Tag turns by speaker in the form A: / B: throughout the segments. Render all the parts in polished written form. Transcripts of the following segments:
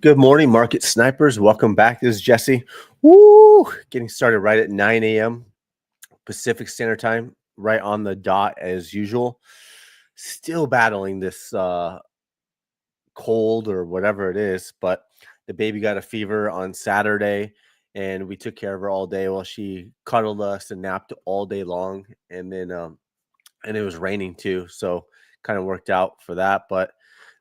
A: Good morning, market snipers. Welcome back. This is Jesse. Woo! Getting started right at 9 a.m. Pacific Standard Time, right on the dot as usual. Still battling this cold or whatever it is, but the baby got a fever on Saturday, and we took care of her all day while she cuddled us and napped all day long. And then, and it was raining too, so kind of worked out for that. But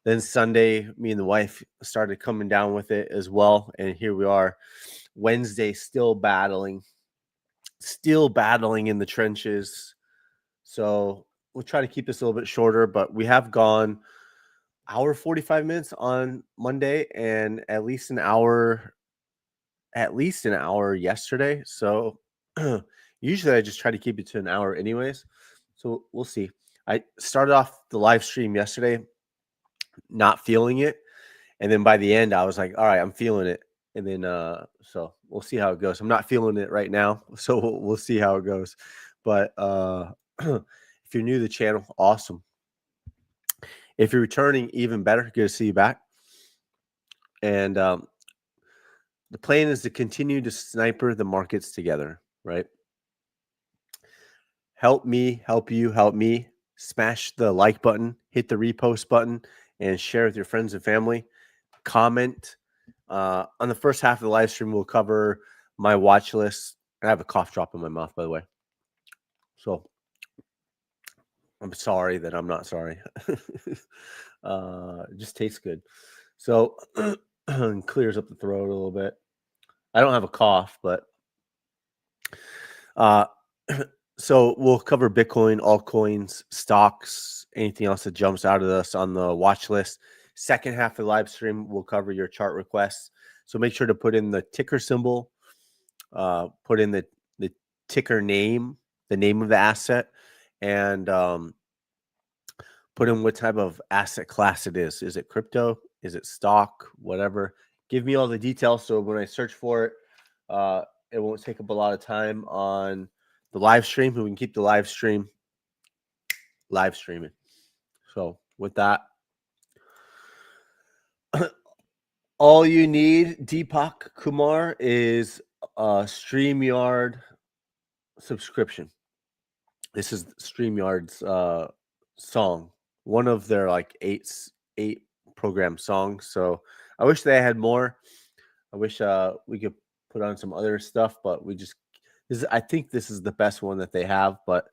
A: then Sunday, me and the wife started coming down with it as well. And here we are, Wednesday, still battling in the trenches. So we'll try to keep this a little bit shorter, but we have gone hour 45 minutes on Monday and at least an hour yesterday. So usually I just try to keep it to an hour anyways. So we'll see. I started off the live stream yesterday not feeling it, and then by the end I was like, all right, I'm feeling it. And then so we'll see how it goes. I'm not feeling it right now, so we'll see how it goes. But if you're new to the channel, awesome. If you're returning, even better. Good to see you back. And the plan is to continue to sniper the markets together, right? Help me, help you, help me. Smash the like button, hit the repost button, and share with your friends and family. Comment. On the first half of the live stream, we'll cover my watch list. I have a cough drop in my mouth, by the way. So I'm sorry that I'm not sorry. It just tastes good. So clears up the throat a little bit. I don't have a cough, but so we'll cover Bitcoin, altcoins, stocks, anything else that jumps out at us on the watch list. Second half of the live stream, we'll cover your chart requests. So make sure to put in the ticker symbol, put in the ticker name, the name of the asset, and put in what type of asset class it is. Is it crypto? Is it stock? Whatever. Give me all the details so when I search for it, it won't take up a lot of time on the live stream. We can keep the live streaming. So with that, all you need, Deepak Kumar, is a StreamYard subscription. This is StreamYard's song, one of their like eight program songs. So I wish they had more. I wish we could put on some other stuff, but I think this is the best one that they have, but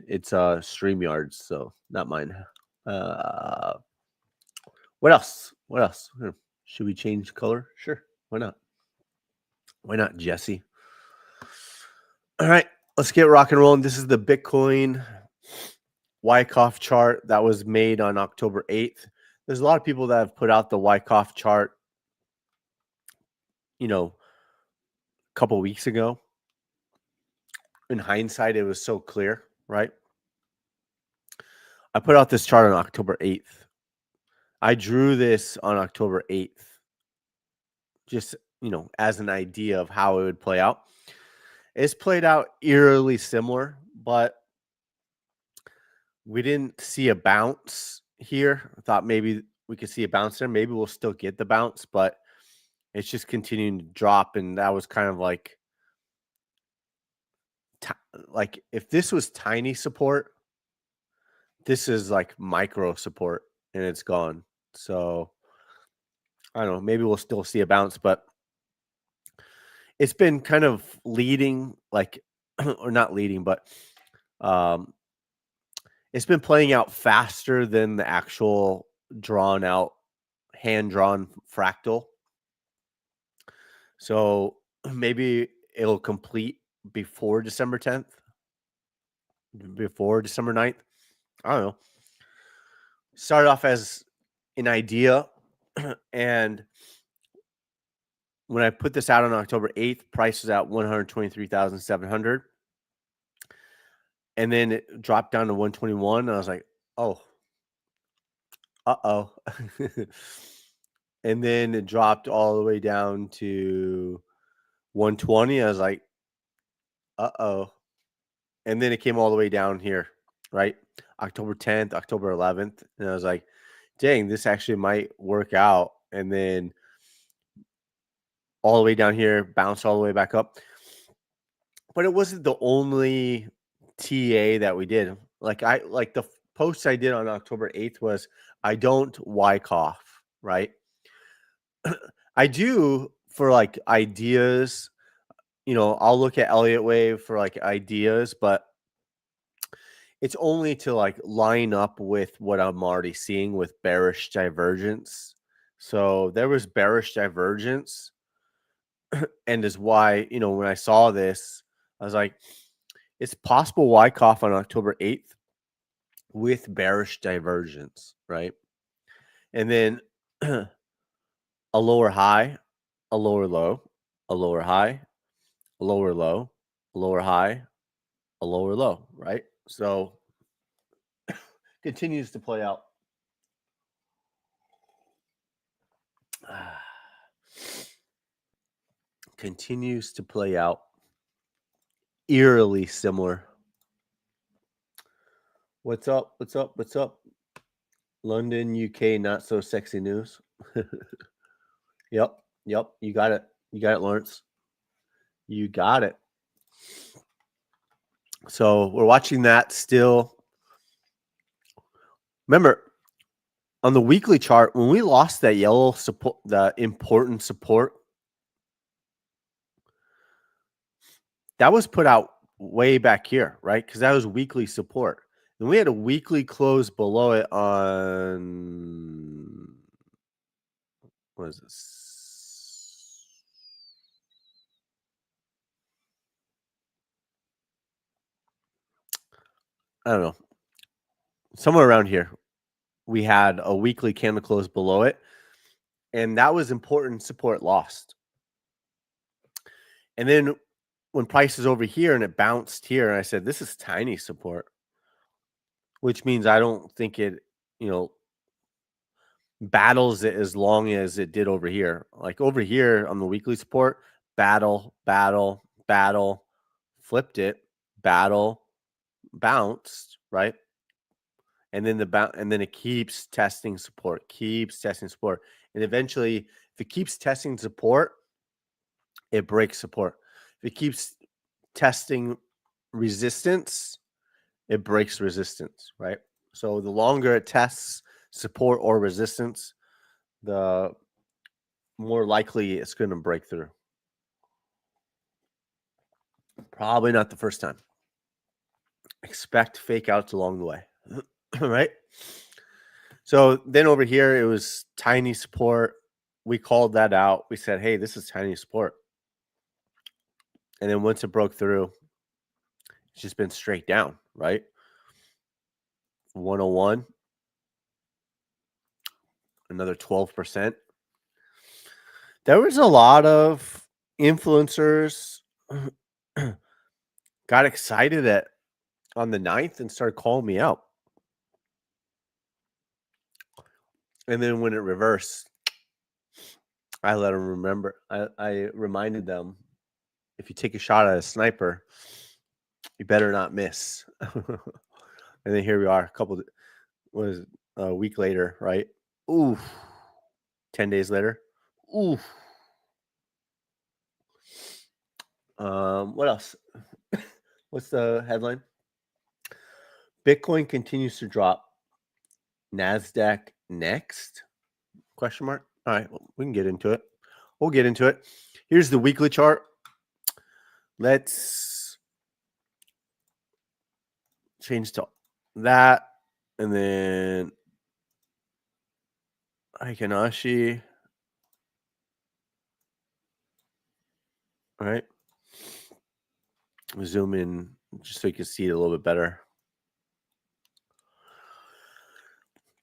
A: it's StreamYard's, so not mine. What else? Should we change color? Sure. Why not? Why not, Jesse? All right, let's get rock and rolling. This is the Bitcoin Wyckoff chart that was made on October 8th. There's a lot of people that have put out the Wyckoff chart, a couple weeks ago. In hindsight, it was so clear, right? I put out this chart on October 8th. I drew this on October 8th, just, as an idea of how it would play out. It's played out eerily similar, but we didn't see a bounce here. I thought maybe we could see a bounce there. Maybe we'll still get the bounce, but it's just continuing to drop. And that was kind of like if this was tiny support, this is like micro support and it's gone. So I don't know, maybe we'll still see a bounce, but it's been kind of leading, or not leading, but it's been playing out faster than the actual drawn out, hand-drawn fractal. So maybe it'll complete before December 10th, before December 9th. I don't know. Started off as an idea, and when I put this out on October 8th, price was at 123,700. And then it dropped down to 121. And I was like, oh, uh-oh. And then it dropped all the way down to 120. I was like, uh-oh. And then it came all the way down here, right? October 10th, October 11th. And I was like, dang, this actually might work out. And then all the way down here, bounced all the way back up. But it wasn't the only TA that we did. Like the post I did on October 8th was I don't Wyckoff, right? I do for like ideas, I'll look at Elliott Wave for like ideas, but it's only to like line up with what I'm already seeing with bearish divergence. So there was bearish divergence, and is why, when I saw this, I was like, it's possible Wyckoff on October 8th with bearish divergence, right? And then a lower high, a lower low, a lower high, a lower low, a lower high, a lower low, right? So continues to play out. Continues to play out eerily similar. What's up? What's up? What's up? London, UK, not so sexy news. Yep. You got it. You got it, Lawrence. You got it. So we're watching that still. Remember, on the weekly chart, when we lost that yellow support, the important support, that was put out way back here, right? Because that was weekly support. And we had a weekly close below it on, what is this? I don't know. Somewhere around here, we had a weekly candle close below it. And that was important support lost. And then when price is over here and it bounced here, and I said, this is tiny support, which means I don't think it, battles it as long as it did over here. Like over here on the weekly support, battle, flipped it, battle, bounced, right? And then and then it keeps testing support, and eventually, if it keeps testing support, it breaks support. If it keeps testing resistance, it breaks resistance, right? So the longer it tests support or resistance, the more likely it's going to break through. Probably not the first time. Expect fake outs along the way, right? So then over here, it was tiny support. We called that out. We said, hey, this is tiny support. And then once it broke through, it's just been straight down, right? 101, another 12%. There was a lot of influencers got excited on the 9th and started calling me out. And then when it reversed, I let them remember. I reminded them, if you take a shot at a sniper, you better not miss. And then here we are, a week later, right? Ooh, 10 days later. Ooh. What else? What's the headline? Bitcoin continues to drop. NASDAQ next? Question mark. All right, well, we can get into it. We'll get into it. Here's the weekly chart. Let's change to that. And then Aikanashi. All right. Zoom in just so you can see it a little bit better.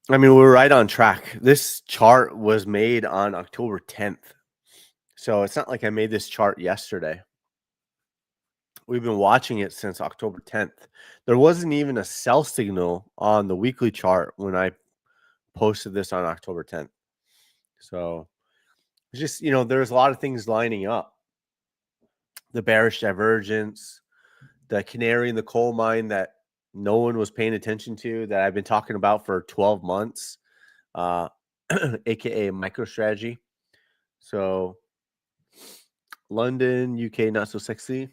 A: I mean, we're right on track. This chart was made on October 10th. So it's not like I made this chart yesterday. We've been watching it since October 10th. There wasn't even a sell signal on the weekly chart when I posted this on October 10th. So it's just, there's a lot of things lining up. The bearish divergence, the canary in the coal mine that no one was paying attention to, that I've been talking about for 12 months, aka MicroStrategy. So London, UK, not so sexy.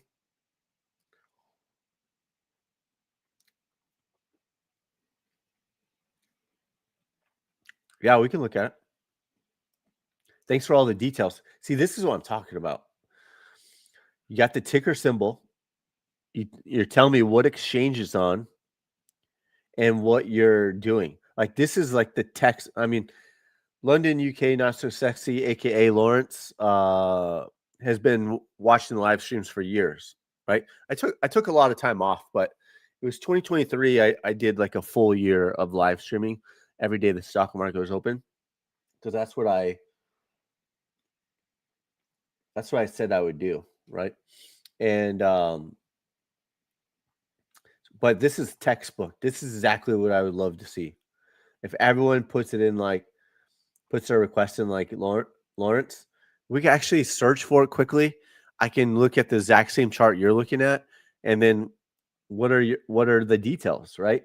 A: Yeah, we can look at it. Thanks for all the details. See, this is what I'm talking about. You got the ticker symbol. You're telling me what exchange it's on and what you're doing. Like this is like the text. I mean, London, UK, not so sexy, aka Lawrence, has been watching the live streams for years. Right? I took a lot of time off, but it was 2023. I did like a full year of live streaming every day the stock market was open because that's what I said I would do. Right? And but this is textbook. This is exactly what I would love to see. If everyone puts it in like puts their request in like Lawrence, we can actually search for it quickly. I can look at the exact same chart you're looking at, and then what are the details, right?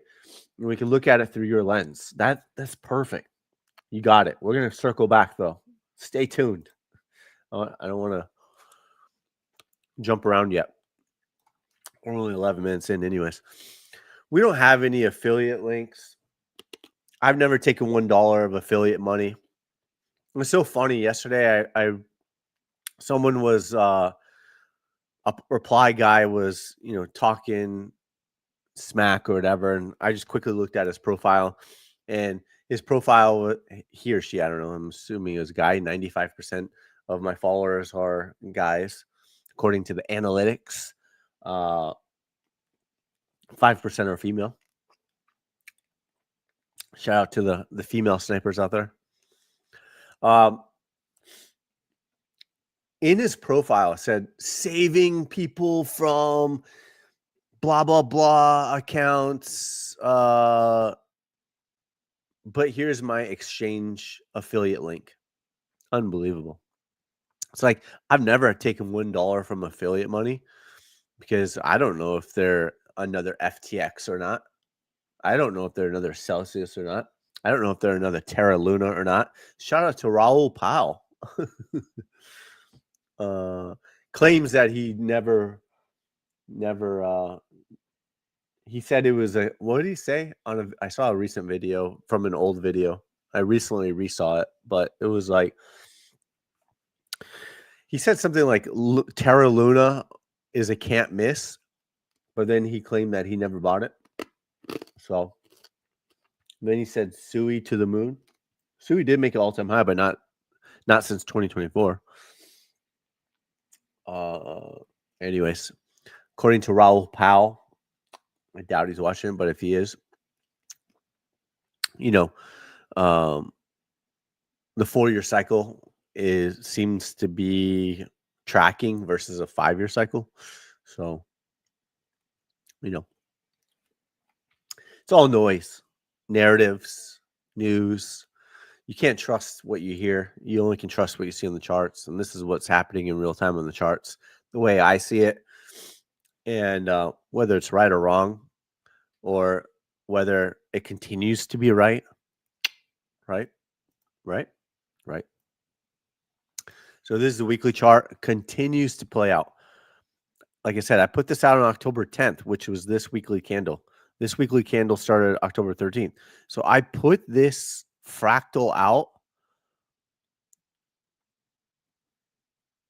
A: And we can look at it through your lens. That's perfect. You got it. We're gonna circle back though. Stay tuned. I don't want to jump around yet. We're only 11 minutes in, anyways. We don't have any affiliate links. I've never taken $1 of affiliate money. It was so funny. Yesterday, someone was a reply guy was talking smack or whatever, and I just quickly looked at his profile, and his profile, he or she, I don't know, I'm assuming it was a guy. 95% of my followers are guys, according to the analytics. 5% are female. Shout out to the female snipers out there. In his profile, it said saving people from blah blah blah accounts. But here's my exchange affiliate link. Unbelievable. It's like I've never taken $1 from affiliate money because I don't know if they're another FTX or not. I don't know if they're another Celsius or not. I don't know if they're another Terra Luna or not. Shout out to Raul Powell. Claims that he never he said it was a, what did he say I saw a recent video from an old video. I recently resaw it, but it was like he said something like Terra Luna is a can't miss, but then he claimed that he never bought it. So then he said Sui to the moon. Sui did make an all-time high, but not since 2024. Anyways, according to Raul Powell, I doubt he's watching, but if he is, the 4-year cycle seems to be tracking versus a 5-year cycle. So, it's all noise, narratives, news. You can't trust what you hear. You only can trust what you see on the charts. And this is what's happening in real time on the charts, the way I see it. And whether it's right or wrong, or whether it continues to be right. So this is the weekly chart, continues to play out. Like I said, I put this out on October 10th, which was this weekly candle. This weekly candle started October 13th. So I put this fractal out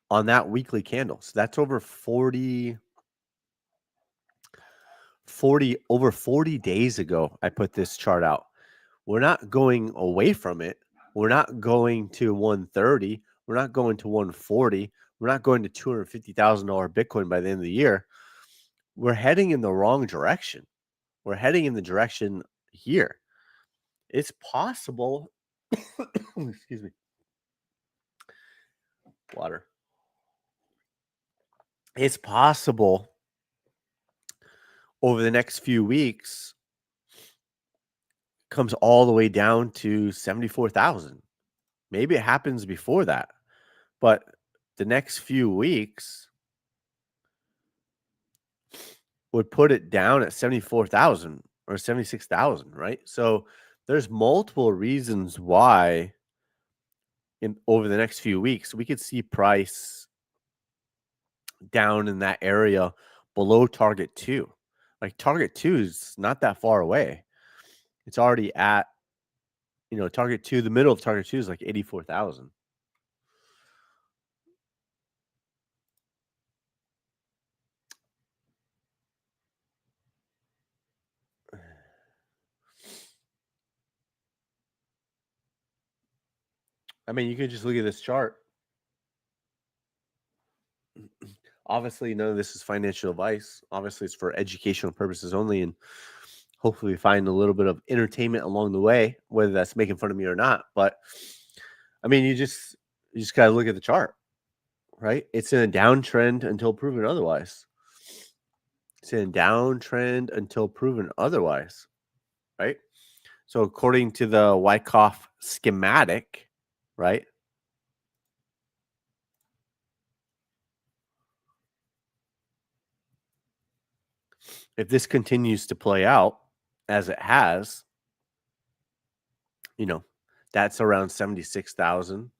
A: on that weekly candle. So that's over 40 days ago. I put this chart out. We're not going away from it. We're not going to 130. We're not going to 140. We're not going to $250,000 Bitcoin by the end of the year. We're heading in the wrong direction. We're heading in the direction here. It's possible. Excuse me. Water. It's possible over the next few weeks comes all the way down to 74,000. Maybe it happens before that, but the next few weeks would put it down at 74,000 or 76,000, right? So there's multiple reasons why over the next few weeks we could see price down in that area below target 2. Like target 2 is not that far away. It's already at, target 2, the middle of target 2 is like 84,000. I mean, you can just look at this chart. Obviously, none of this is financial advice. Obviously, it's for educational purposes only, and hopefully find a little bit of entertainment along the way, whether that's making fun of me or not. But I mean, you just gotta look at the chart, right? It's in a downtrend until proven otherwise. It's in a downtrend until proven otherwise, right? So according to the Wyckoff schematic, right? If this continues to play out as it has, that's around 76,000.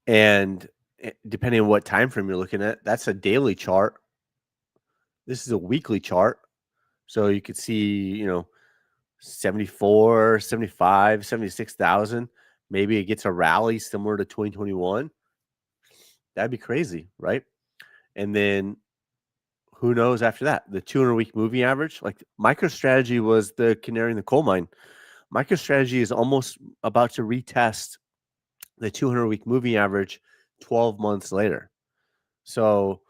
A: And depending on what time frame you're looking at, that's a daily chart. This is a weekly chart. So you could see, 74, 75, 76,000. Maybe it gets a rally similar to 2021. That'd be crazy, right? And then who knows after that? The 200-week moving average, like MicroStrategy was the canary in the coal mine. MicroStrategy is almost about to retest the 200-week moving average 12 months later. So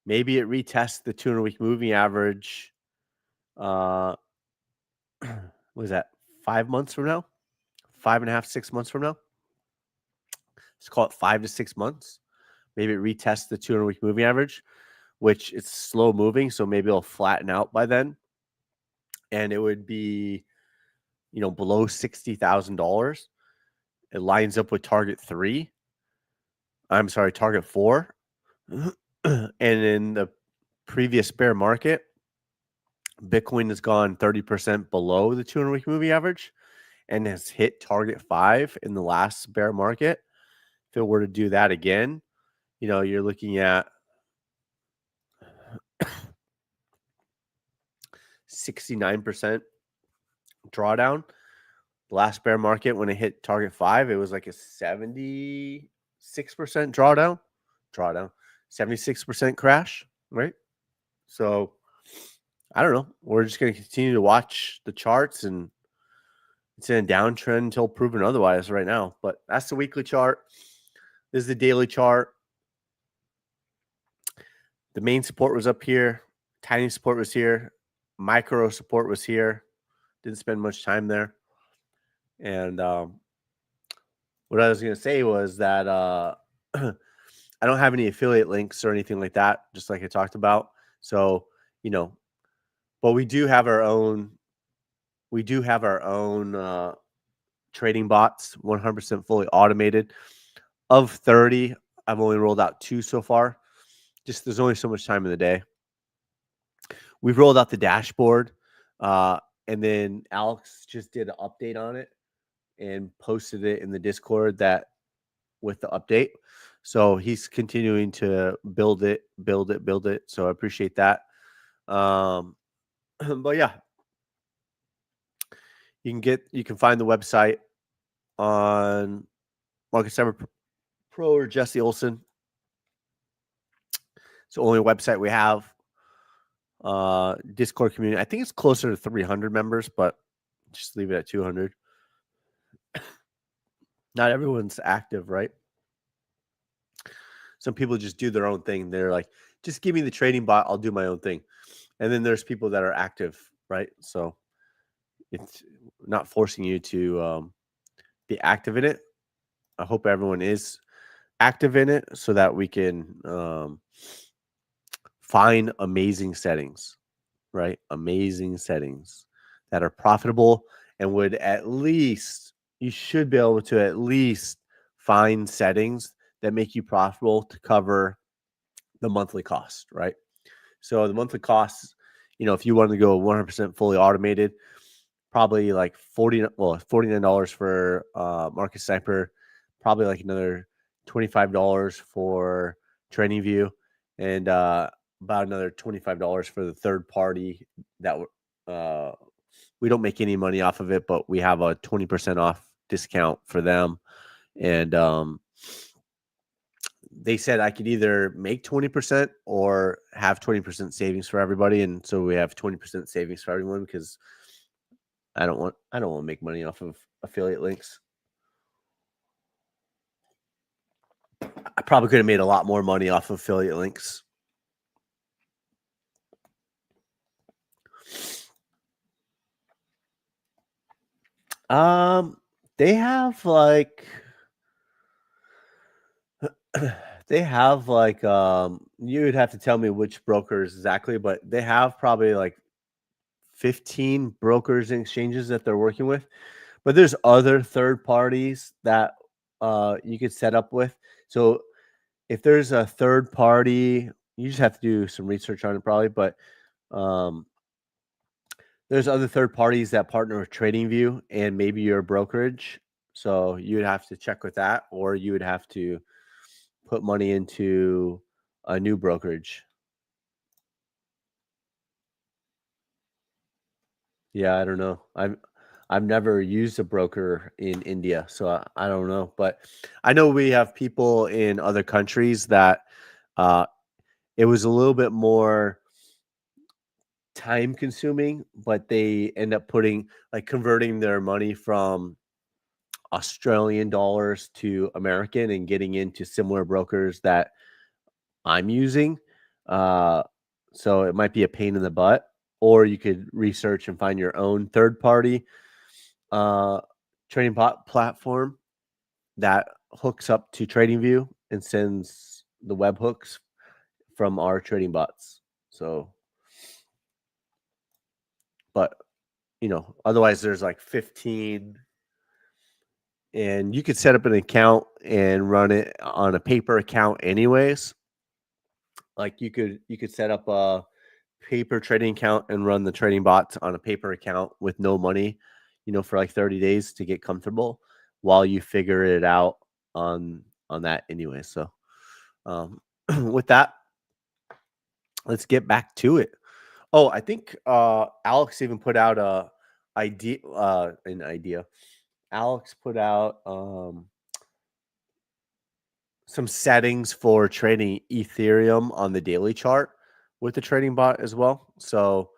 A: maybe it retests the 200-week moving average. What is that? 5 months from now? 5.5, 6 months from now? Let's call it 5 to 6 months. Maybe it retests the 200-week moving average, which it's slow moving, so maybe it'll flatten out by then. And it would be, below $60,000. It lines up with target 3. I'm sorry, target 4. And in the previous bear market, Bitcoin has gone 30% below the 200-week moving average and has hit target 5 in the last bear market. If it were to do that again, you're looking at 69% drawdown. The last bear market, when it hit target 5, it was like a 76% drawdown, 76% crash, right? So I don't know. We're just going to continue to watch the charts, and it's in a downtrend until proven otherwise right now. But that's the weekly chart. This is the daily chart. The main support was up here. Tiny support was here. Micro support was here. Didn't spend much time there. And what I was going to say was that I don't have any affiliate links or anything like that, just like I talked about. So, but we do have our own. We do have our own trading bots, 100% fully automated. Of 30, I've only rolled out 2 so far. Just there's only so much time in the day. We've rolled out the dashboard, and then Alex just did an update on it and posted it in the Discord that with the update. So he's continuing to build it. So I appreciate that. But yeah, you can find the website on Market Cyber Pro or Jesse Olson. It's the only website we have. Discord community, I think it's closer to 300 members, but just leave it at 200. Not everyone's active, right? Some people just do their own thing. They're like, just give me the trading bot, I'll do my own thing. And then there's people that are active, right? So it's not forcing you to be active in it. I hope everyone is active in it so that we can find amazing settings, right? Amazing settings that are profitable and would you should be able to at least find settings that make you profitable to cover the monthly cost, right? So the monthly costs, if you want to go 100% fully automated, probably like $49 for Market Sniper, probably like another $25 for TradingView, and about another $25 for the third party that we don't make any money off of it, but we have a 20% off discount for them. And they said I could either make 20% or have 20% savings for everybody. And so we have 20% savings for everyone because I don't want to make money off of affiliate links. I probably could have made a lot more money off of affiliate links. They have like you would have to tell me which brokers exactly, but they have probably like 15 brokers and exchanges that they're working with. But there's other third parties that you could set up with. So if there's a third party, you just have to do some research on it probably, but there's other third parties that partner with TradingView and maybe your brokerage. So you would have to check with that, or you would have to put money into a new brokerage. Yeah, I don't know. I've never used a broker in India, so I don't know. But I know we have people in other countries that it was a little bit more time consuming, but they end up converting their money from Australian dollars to American and getting into similar brokers that I'm using. So it might be a pain in the butt, or you could research and find your own third party trading bot platform that hooks up to TradingView and sends the webhooks from our trading bots. So, but otherwise there's like 15, and you could set up an account and run it on a paper account anyways. Like you could set up a paper trading account and run the trading bots on a paper account with no money, for like 30 days to get comfortable while you figure it out on that anyway. So with that, let's get back to it. Oh, I think Alex even put out an idea. Alex put out some settings for trading Ethereum on the daily chart with the trading bot as well. So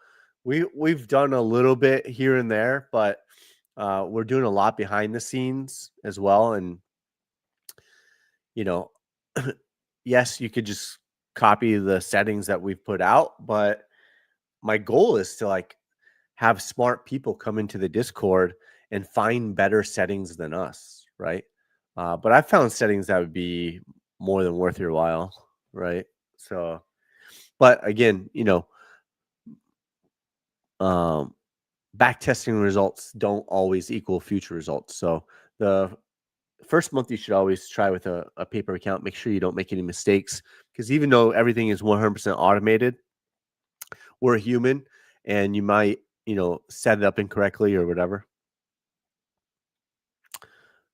A: we've done a little bit here and there, but we're doing a lot behind the scenes as well. And yes, you could just copy the settings that we've put out, but my goal is to have smart people come into the Discord and find better settings than us, right? But I found settings that would be more than worth your while, right? So, but again, back testing results don't always equal future results. So the first month you should always try with a paper account. Make sure you don't make any mistakes, because even though everything is 100% automated, we're human, and you might set it up incorrectly or whatever.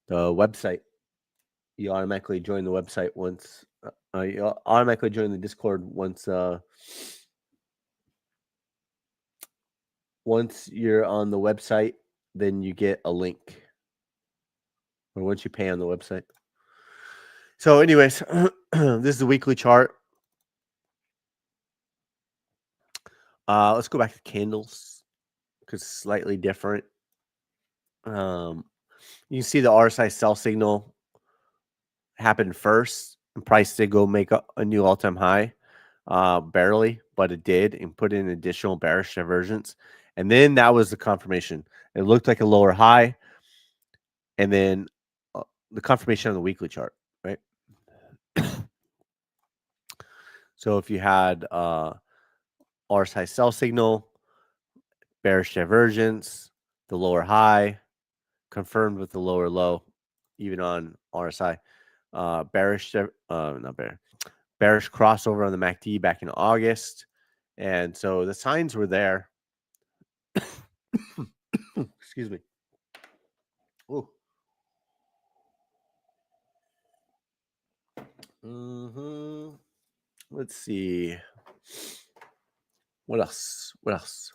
A: The website, you automatically join the website once you automatically join the Discord once you're on the website, then you get a link, or once you pay on the website. So anyways, this is the weekly chart. Let's go back to candles because it's slightly different. You can see the RSI sell signal happened first, and price did go make a new all-time high, barely, but it did, and put in additional bearish divergence. And then that was the confirmation. It looked like a lower high, and then the confirmation on the weekly chart, right? So if you had RSI sell signal, bearish divergence, the lower high, confirmed with the lower low, even on RSI, bearish crossover on the MACD back in August. And so the signs were there. Excuse me. Ooh. Mm-hmm. Let's see. What else? What else?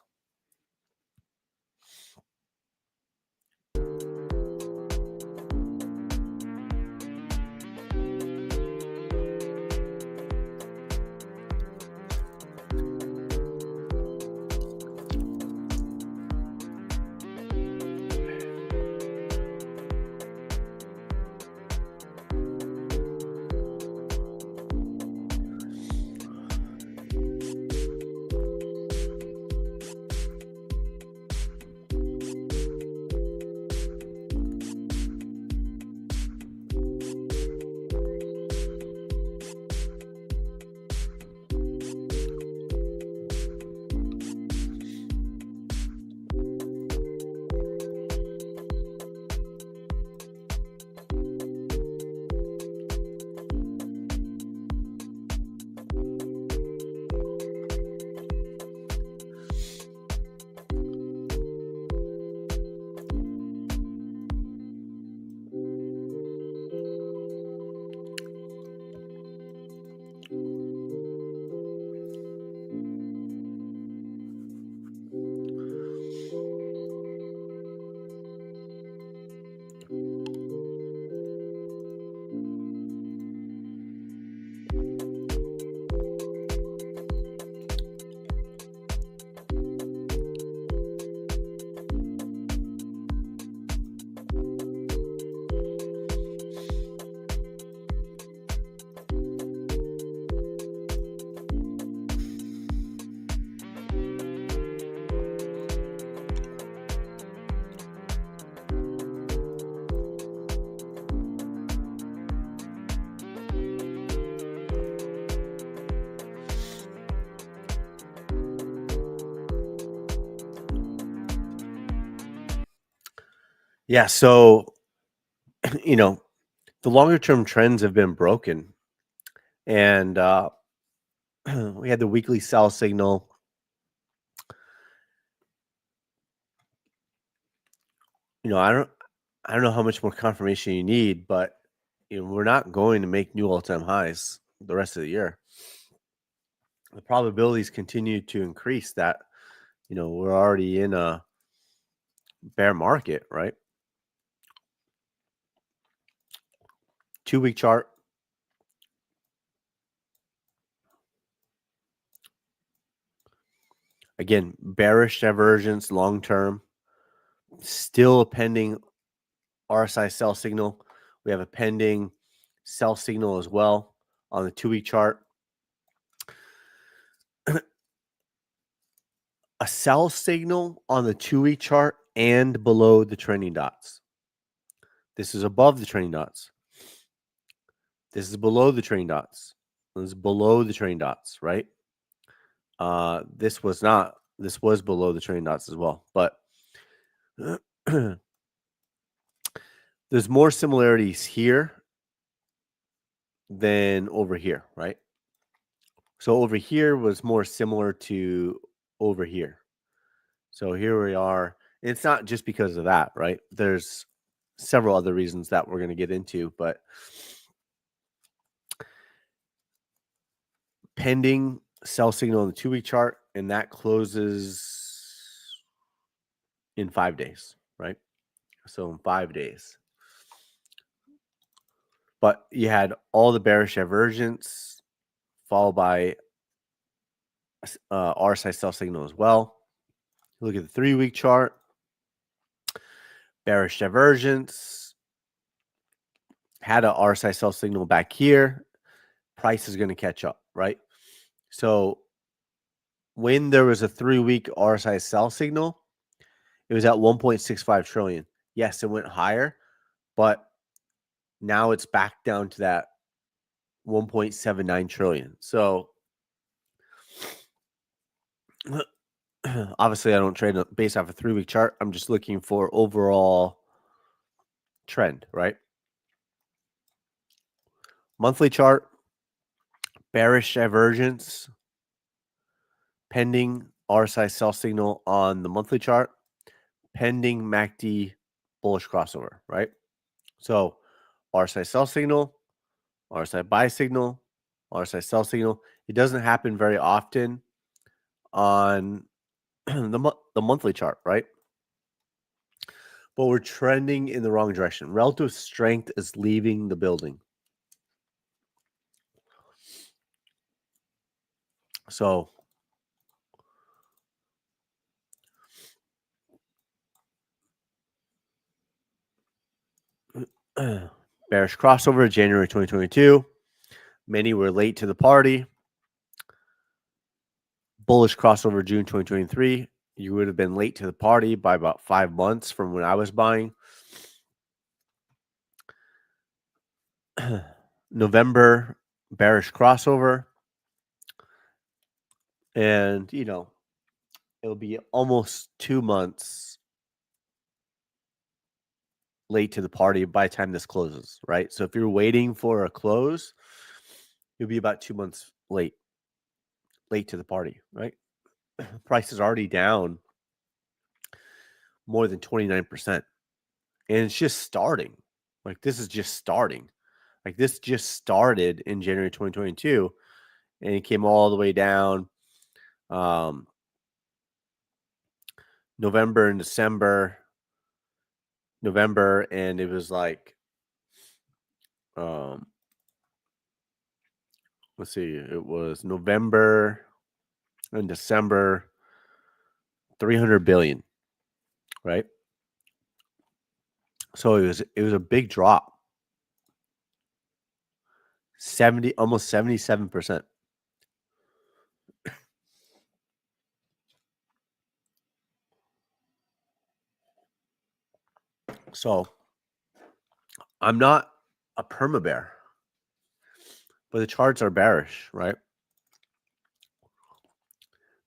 A: Yeah. So, you know, the longer term trends have been broken, and we had the weekly sell signal. I don't know how much more confirmation you need, but we're not going to make new all-time highs the rest of the year. The probabilities continue to increase that we're already in a bear market, right? 2-week chart. Again, bearish divergence long term. Still a pending RSI sell signal. We have a pending sell signal as well on the 2-week chart. A sell signal on the 2-week chart and below the trending dots. This is above the trending dots. This is below the trending dots. This is below the trending dots, right? This was not. This was below the trending dots as well. But there's more similarities here than over here, right? So over here was more similar to over here. So here we are. It's not just because of that, right? There's several other reasons that we're going to get into, but pending sell signal on the 2-week chart, and that closes in 5 days, right? So in 5 days. But you had all the bearish divergence followed by RSI sell signal as well. Look at the 3-week chart. Bearish divergence. Had a RSI sell signal back here. Price is going to catch up, right? So when there was a 3-week RSI sell signal, it was at 1.65 trillion. Yes, it went higher, but now it's back down to that 1.79 trillion. So obviously I don't trade based off a 3-week chart. I'm just looking for overall trend, right? Monthly chart, bearish divergence, pending RSI sell signal on the monthly chart, pending MACD bullish crossover, right? So RSI sell signal, RSI buy signal, RSI sell signal. It doesn't happen very often on the monthly chart, right? But we're trending in the wrong direction. Relative strength is leaving the building. So bearish crossover January 2022. Many were late to the party. Bullish crossover June 2023. You would have been late to the party by about 5 months from when I was buying. November bearish crossover. And, it'll be almost 2 months late to the party by the time this closes, right? So if you're waiting for a close, you'll be about 2 months late to the party, right? Price is already down more than 29%. And it's just starting. Like this is just starting. Like this just started in January 2022 and it came all the way down November and December, November, and it was like let's see, it was November and December, 300 billion, right? So it was a big drop. almost 77%. So I'm not a perma bear, but the charts are bearish, right?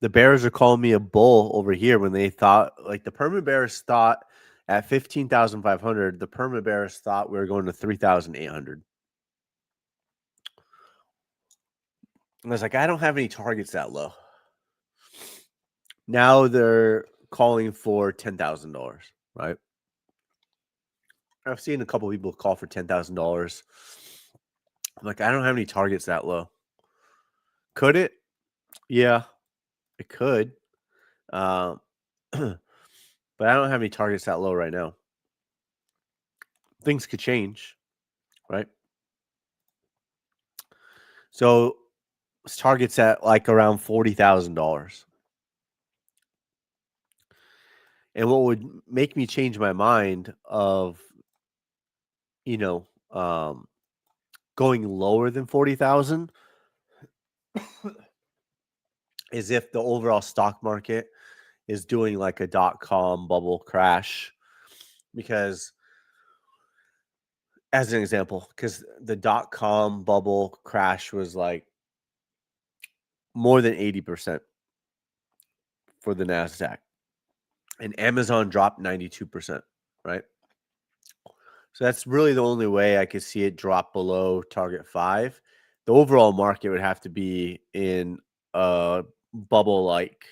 A: The bears are calling me a bull over here when they thought, like the perma bears thought at 15,500, the perma bears thought we were going to 3,800. And I was like, I don't have any targets that low. Now they're calling for $10,000, right? I've seen a couple people call for $10,000. I'm like, I don't have any targets that low. Could it? Yeah, it could. But I don't have any targets that low right now. Things could change, right? So targets at like around $40,000. And what would make me change my mind of, going lower than 40,000 is if the overall stock market is doing like a .com bubble crash. Because as an example, because the .com bubble crash was like more than 80% for the NASDAQ. And Amazon dropped 92%, right? So that's really the only way I could see it drop below target 5. The overall market would have to be in a bubble-like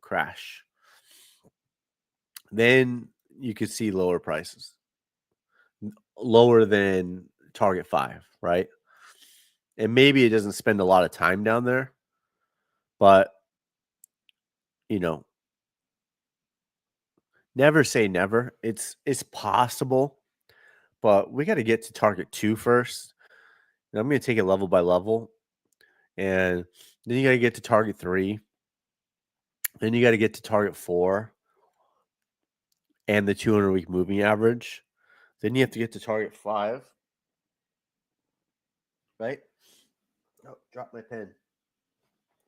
A: crash. Then you could see lower prices, lower than target 5, right? And maybe it doesn't spend a lot of time down there, but never say never. It's possible, but we got to get to target 2 first. And I'm going to take it level by level, and then you got to get to target 3. Then you got to get to target 4 and the 200-week moving average. Then you have to get to target 5, right? Oh, drop my pen.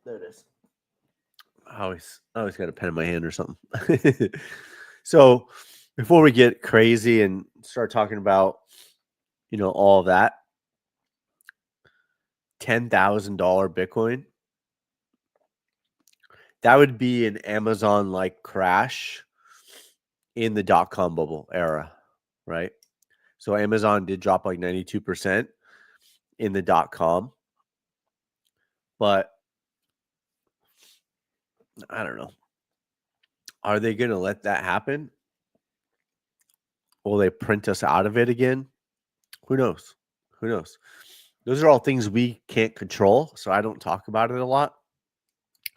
A: There it is. I always got a pen in my hand or something. So before we get crazy and start talking about, all of that, $10,000 Bitcoin, that would be an Amazon-like crash in the .com bubble era, right? So Amazon did drop like 92% in the .com, but I don't know. Are they going to let that happen? Will they print us out of it again? Who knows? Who knows? Those are all things we can't control, so I don't talk about it a lot.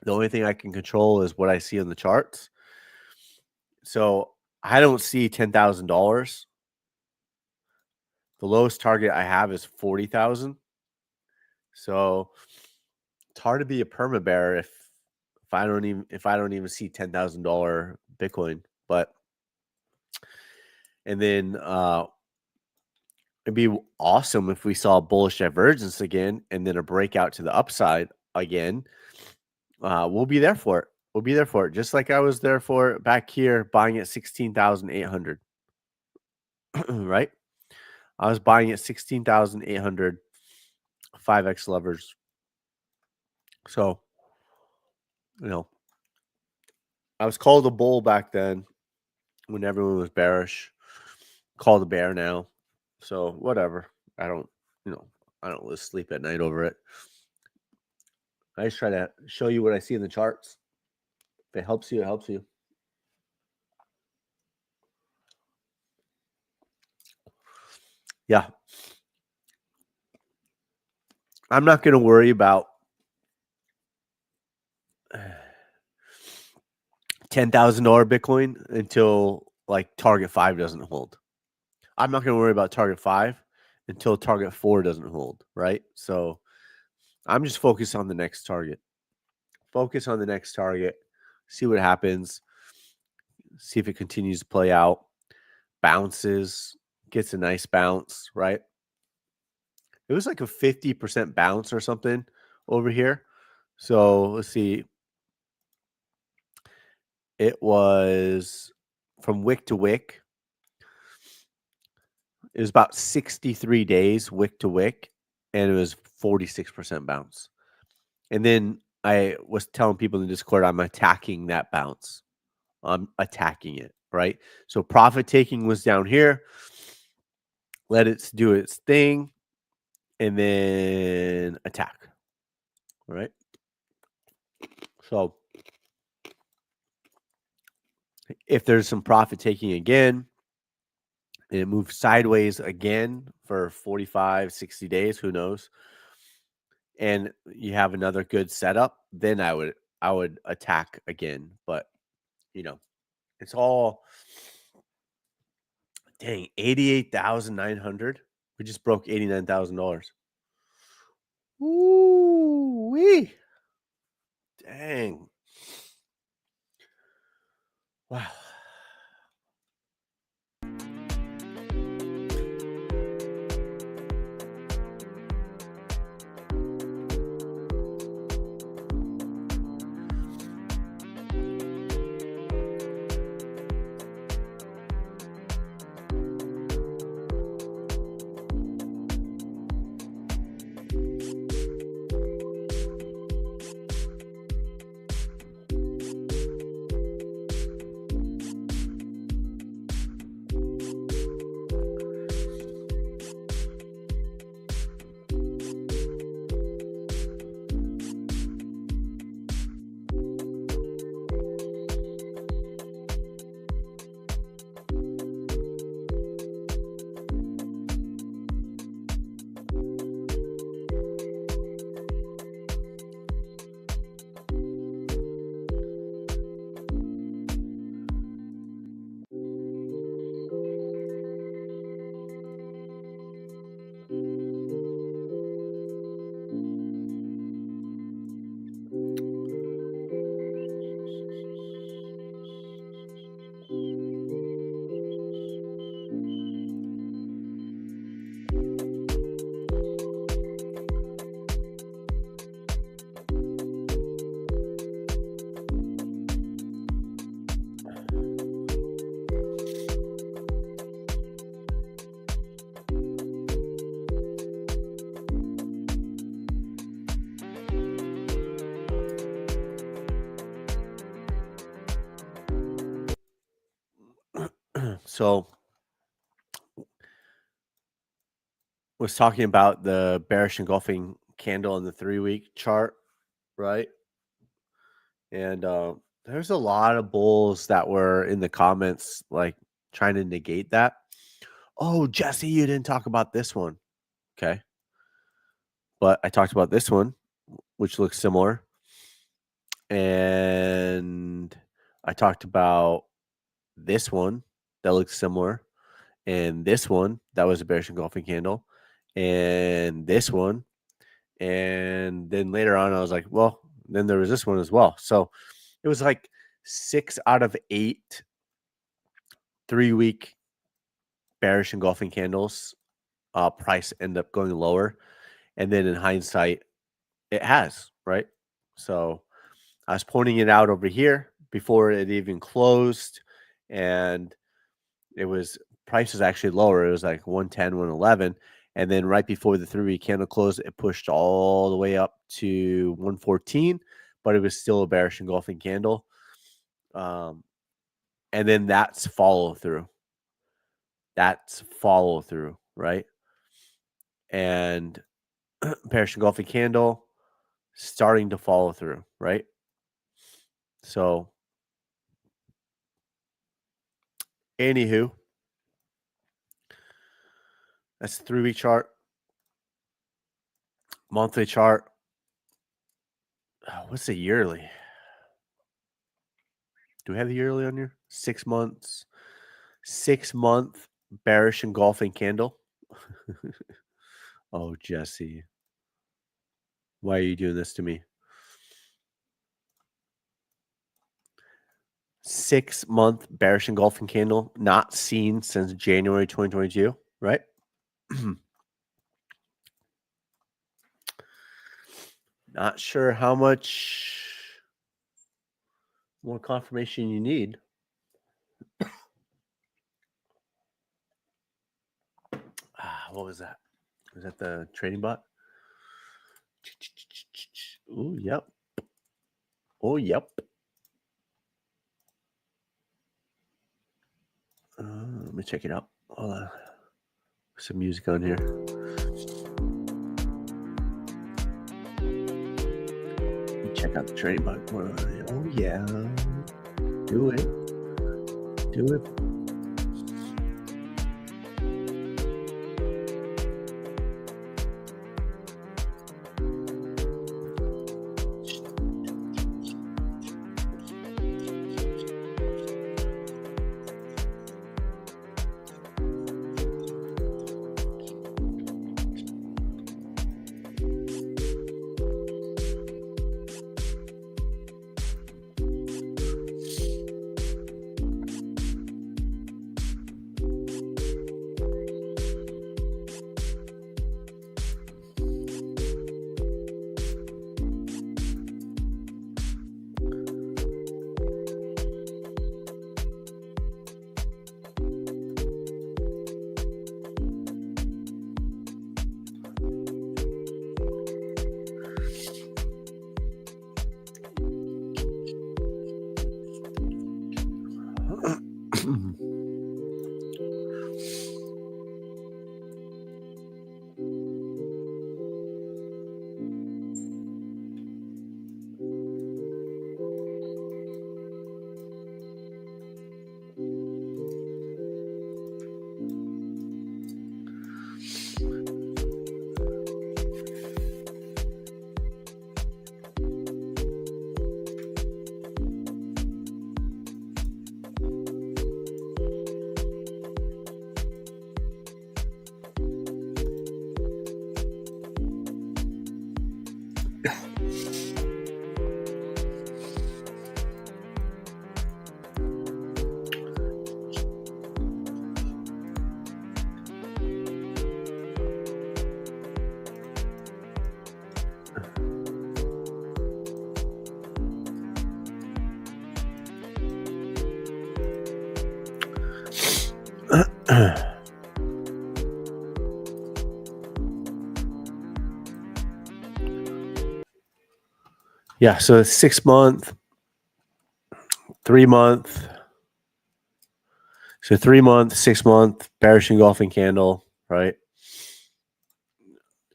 A: The only thing I can control is what I see on the charts. So I don't see $10,000. The lowest target I have is 40,000. So it's hard to be a perma bear if I don't even see $10,000 Bitcoin. But and then it'd be awesome if we saw bullish divergence again and then a breakout to the upside again. We'll be there for it. We'll be there for it. Just like I was there for it back here, buying at 16,800. Right? I was buying at 16,800, 5x levers. So, I was called a bull back then when everyone was bearish. Called a bear now. So whatever. I don't lose sleep at night over it. I just try to show you what I see in the charts. If it helps you, it helps you. Yeah. I'm not going to worry about $10,000 Bitcoin until like target 5 doesn't hold. I'm not going to worry about target 5 until target 4 doesn't hold, right? So I'm just focused on the next target. Focus on the next target. See what happens. See if it continues to play out. Bounces, gets a nice bounce, right? It was like a 50% bounce or something over here. So let's see. It was from wick to wick. It was about 63 days wick to wick, and it was 46% bounce. And then I was telling people in the Discord, I'm attacking that bounce. I'm attacking it, right? So profit taking was down here. Let it do its thing, and then attack. All right. So if there's some profit taking again, and it moves sideways again for 45, 60 days, who knows? And you have another good setup, then I would attack again. But it's all dang 88,900. We just broke $89,000. Ooh wee. Dang. Wow. So was talking about the bearish engulfing candle in the 3-week chart, right? And there's a lot of bulls that were in the comments like trying to negate that. Oh, Jesse, you didn't talk about this one. Okay. but I talked about this one, which looks similar. And I talked about this one that looks similar. And this one, that was a bearish engulfing candle. And this one. And then later on, I was like, well, then there was this one as well. So it was like 6 out of 8 3-week bearish engulfing candles. Price end up going lower. And then in hindsight, it has, right? So I was pointing it out over here before it even closed, and it was price was actually lower. It was like 110, 111. And then right before the 3-week candle closed, it pushed all the way up to 114, but it was still a bearish engulfing candle. And then that's follow through. That's follow through, right? And bearish engulfing candle starting to follow through, right? So, anywho, that's the 3-week chart, monthly chart. What's the yearly? Do we have the yearly on here? 6 months. 6-month bearish engulfing candle. Oh, Jesse. Why are you doing this to me? 6-month bearish engulfing candle, not seen since January 2022, right? Not sure how much more confirmation you need. What was that? Was that the trading bot? Oh, yep. Oh, yep. Let me check it out. Hold on. Some music on here. Check out the trading bot. Oh, yeah. Do it. Do it. Yeah, so 6 month, 3 month. So 3 month, 6 month bearish engulfing candle, right?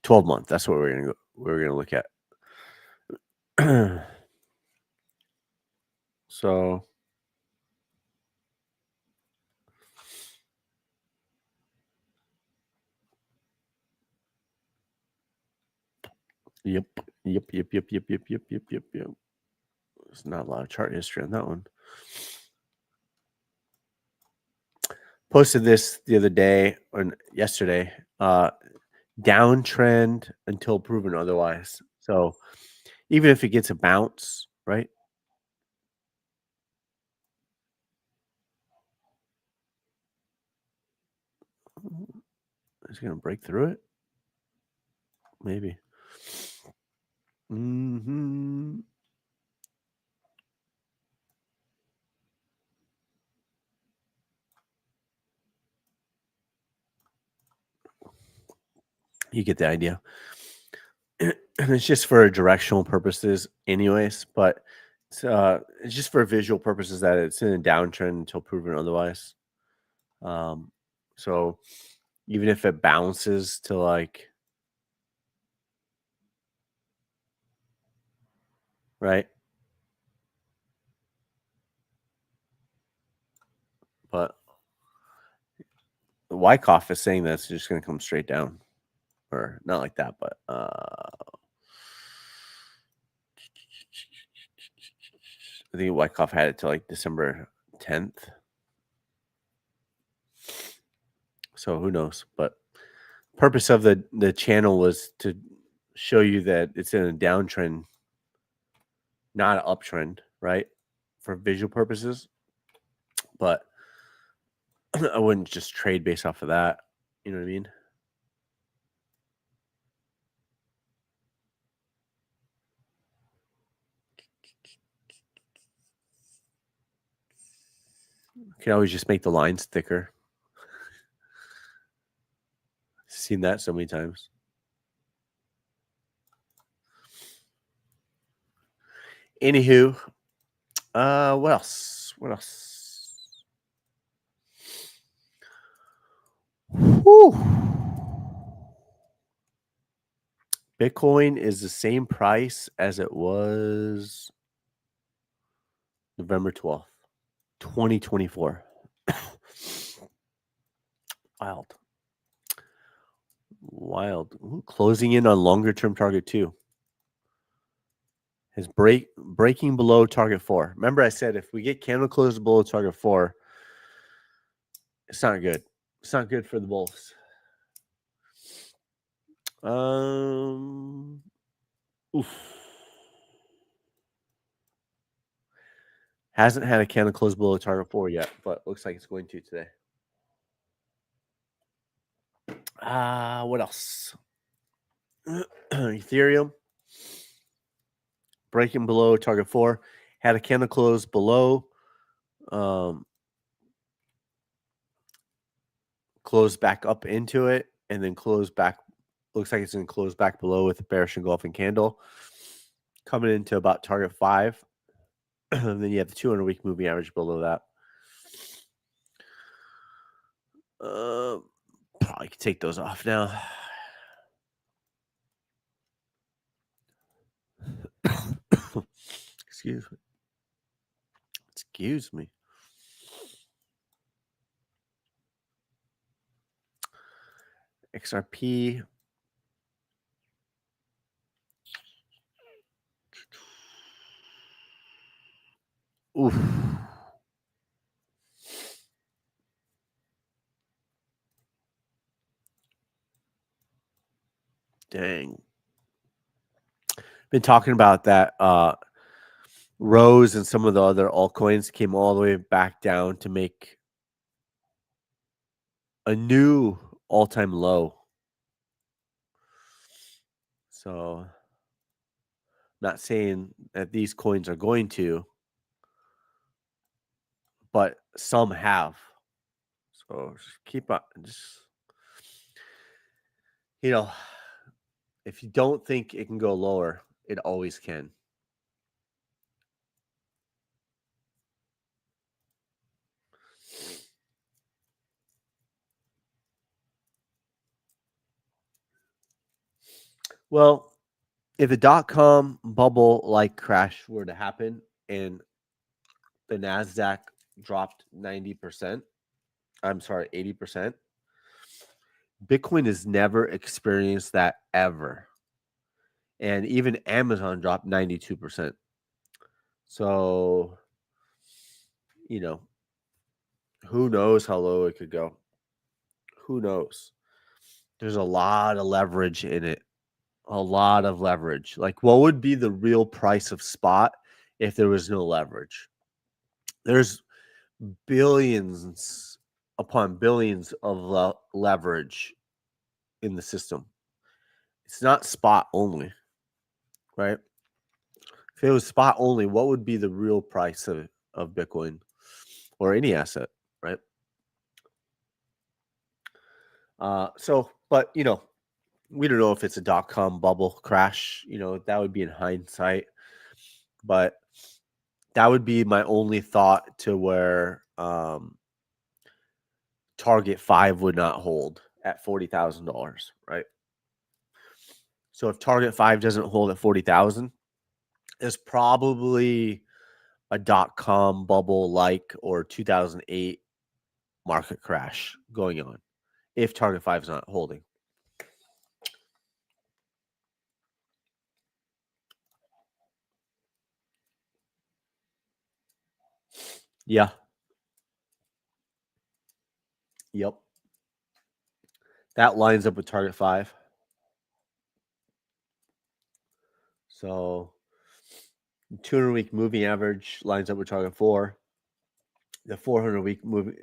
A: 12 month. That's what we're gonna look at. So Yep. There's not a lot of chart history on that one. Posted this the other day or yesterday. Downtrend until proven otherwise. So even if it gets a bounce, right? Is it going to break through it? Maybe. You get the idea. And it's just for directional purposes anyways, but it's just for visual purposes that it's in a downtrend until proven otherwise. So even if it bounces to like, right? But the Wyckoff is saying that it's just going to come straight down, or not like that, but I think Wyckoff had it till like December 10th. So who knows? But purpose of the channel was to show you that it's in a downtrend, not an uptrend, right? For visual purposes. But I wouldn't just trade based off of that. You know what I mean? You can always just make the lines thicker. Seen that so many times. Anywho, what else? What else? Whew. Bitcoin is the same price as it was November 12th, 2024. Wild. Ooh, closing in on longer term target 2. Is breaking below target 4. Remember I said if we get candle closes below target 4, it's not good. It's not good for the bulls. Hasn't had a candle close below target 4 yet, but looks like it's going to today. What else? Ethereum breaking below target 4, had a candle close below, closed back up into it, and then closed back. Looks like it's going to close back below with a bearish engulfing candle, coming into about target 5. And then you have the 200-week moving average below that. Probably could take those off now. Excuse me. XRP. Oof. Dang. Been talking about that. Rose and some of the other altcoins came all the way back down to make a new all-time low. So, not saying that these coins are going to, but some have. So just keep up. Just, if you don't think it can go lower, it always can. Well, if a dot-com bubble-like crash were to happen and the NASDAQ dropped 90%, 80%, Bitcoin has never experienced that ever. And even Amazon dropped 92%. So, who knows how low it could go? Who knows? There's a lot of leverage in it. A lot of leverage. Like, what would be the real price of spot if there was no leverage? There's billions upon billions of leverage in the system. It's not spot only, right? If it was spot only, what would be the real price of Bitcoin or any asset, right? But we don't know if it's a .com bubble crash. That would be in hindsight, but that would be my only thought to where Target 5 would not hold at $40,000, right? So if Target 5 doesn't hold at 40,000, there's probably a .com bubble like or 2008 market crash going on if Target 5 is not holding. Yeah. Yep. That lines up with Target 5. So 200-week moving average lines up with Target 4. The 400-week moving,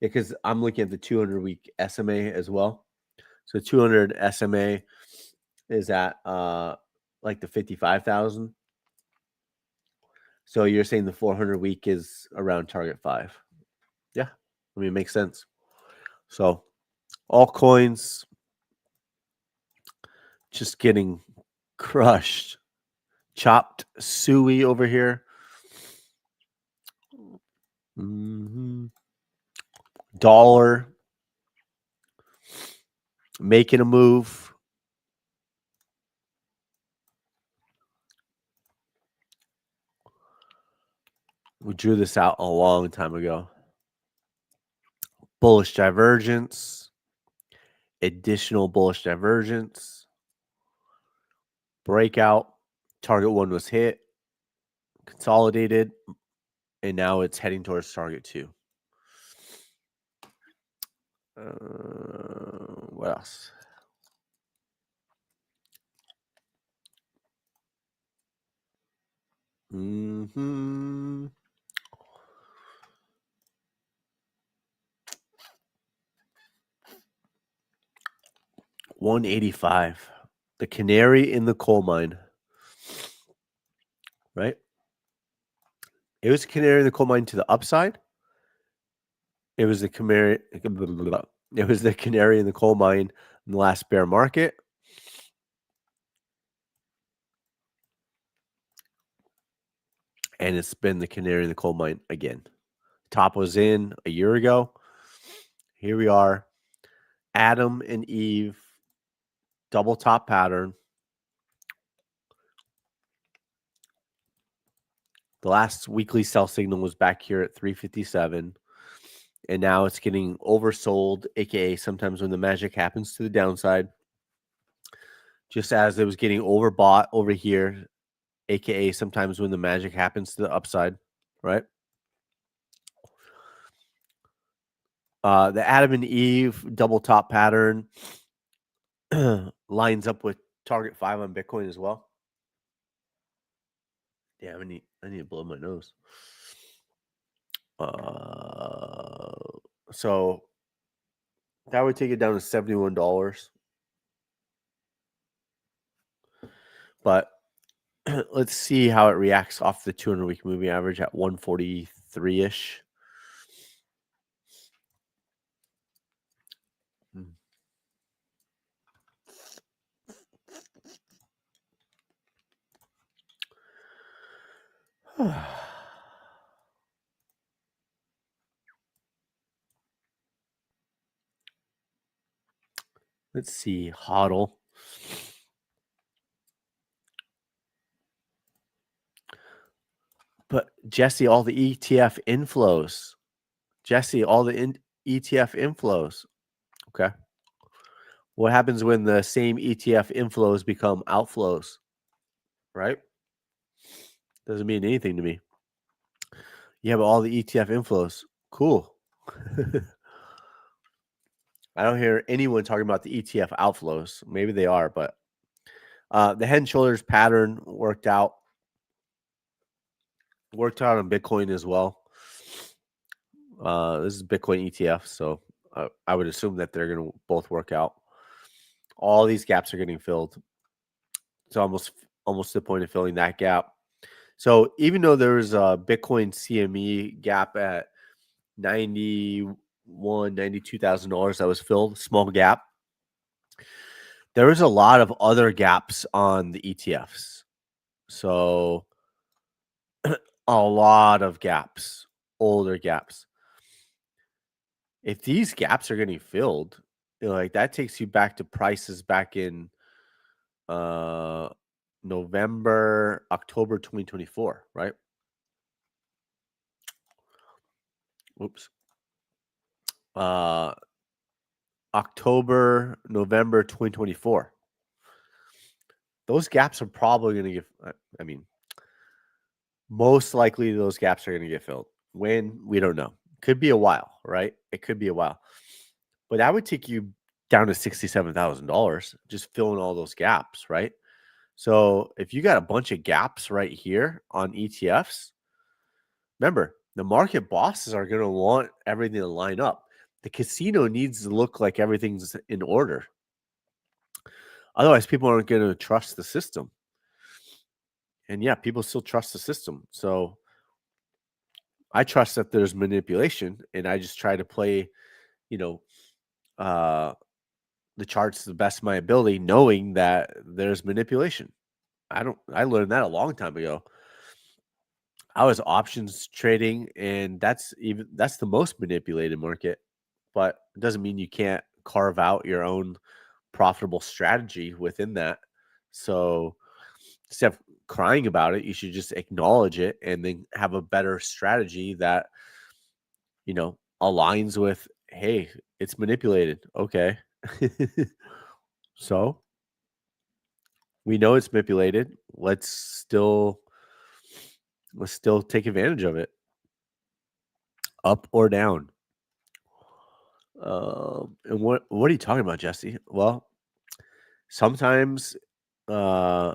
A: because I'm looking at the 200-week SMA as well. So 200 SMA is at like the 55,000. So you're saying the 400-week is around Target 5. Yeah. I mean, it makes sense. So altcoins just getting crushed. Chopped suey over here. Dollar making a move. We drew this out a long time ago. Bullish divergence. Additional bullish divergence. Breakout. Target 1 was hit. Consolidated. And now it's heading towards target 2. What else? $185. The canary in the coal mine. Right? It was a canary in the coal mine to the upside. It was the canary. It was the canary in the coal mine in the last bear market. And it's been the canary in the coal mine again. Top was in a year ago. Here we are. Adam and Eve, double top pattern. The last weekly sell signal was back here at 357. And now it's getting oversold, aka sometimes when the magic happens to the downside. Just as it was getting overbought over here, aka sometimes when the magic happens to the upside, right? The Adam and Eve double top pattern lines up with target 5 on Bitcoin as well. Damn, I need to blow my nose. So that would take it down to $71. But let's see how it reacts off the 200-week moving average at 143-ish. Let's see, HODL. But Jesse, all the ETF inflows. ETF inflows. Okay. What happens when the same ETF inflows become outflows, right? Doesn't mean anything to me. You have all the ETF inflows. Cool. I don't hear anyone talking about the ETF outflows. Maybe they are, but the head and shoulders pattern worked out on Bitcoin as well. This is Bitcoin ETF, so I would assume that they're going to both work out. All these gaps are getting filled. It's almost to the point of filling that gap. So even though there was a Bitcoin CME gap at $92,000 that was filled, small gap, there was a lot of other gaps on the ETFs. So a lot of gaps, older gaps. If these gaps are getting filled, like that takes you back to prices back in November, October 2024, right? Oops. October, November 2024. Those gaps are probably going to get, I mean, most likely those gaps are going to get filled. When? We don't know. Could be a while, right? It could be a while. But that would take you down to $67,000 just filling all those gaps, right? So if you got a bunch of gaps right here on ETFs, remember, the market bosses are going to want everything to line up. The casino needs to look like everything's in order. Otherwise, people aren't going to trust the system. And yeah, people still trust the system. So I trust that there's manipulation, and I just try to play, the charts to the best of my ability, knowing that there's manipulation. I learned that a long time ago. I was options trading, and that's the most manipulated market. But it doesn't mean you can't carve out your own profitable strategy within that. So instead of crying about it, you should just acknowledge it and then have a better strategy that, aligns with, hey, it's manipulated. Okay. So we know it's manipulated. Let's still take advantage of it, up or down. And what are you talking about, Jesse? Well, sometimes there's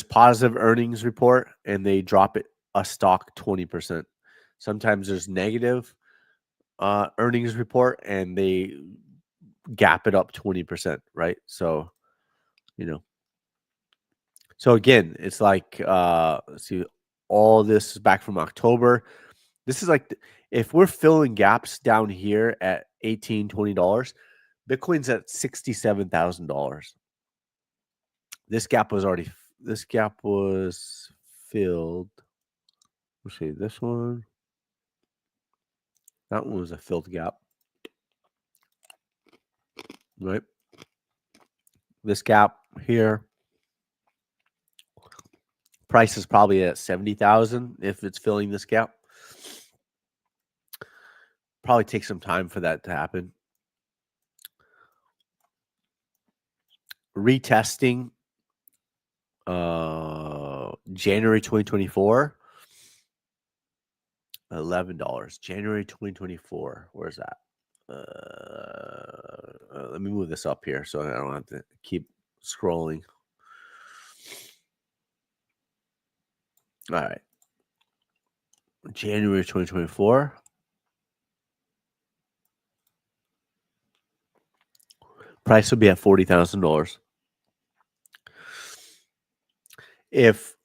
A: positive earnings report and they drop a stock 20%. Sometimes there's negative earnings report and they gap it up 20%, right? So, so again, it's like, let's see, all this is back from October. This is like, if we're filling gaps down here at $18, $20, Bitcoin's at $67,000. This gap was filled. Let's see, this one. That one was a filled gap. Right? This gap here. Price is probably at 70,000 if it's filling this gap. Probably take some time for that to happen. Retesting January 2024, $11. January 2024. Where's that? Let me move this up here so I don't have to keep scrolling. All right. January 2024. Price will be at $40,000. If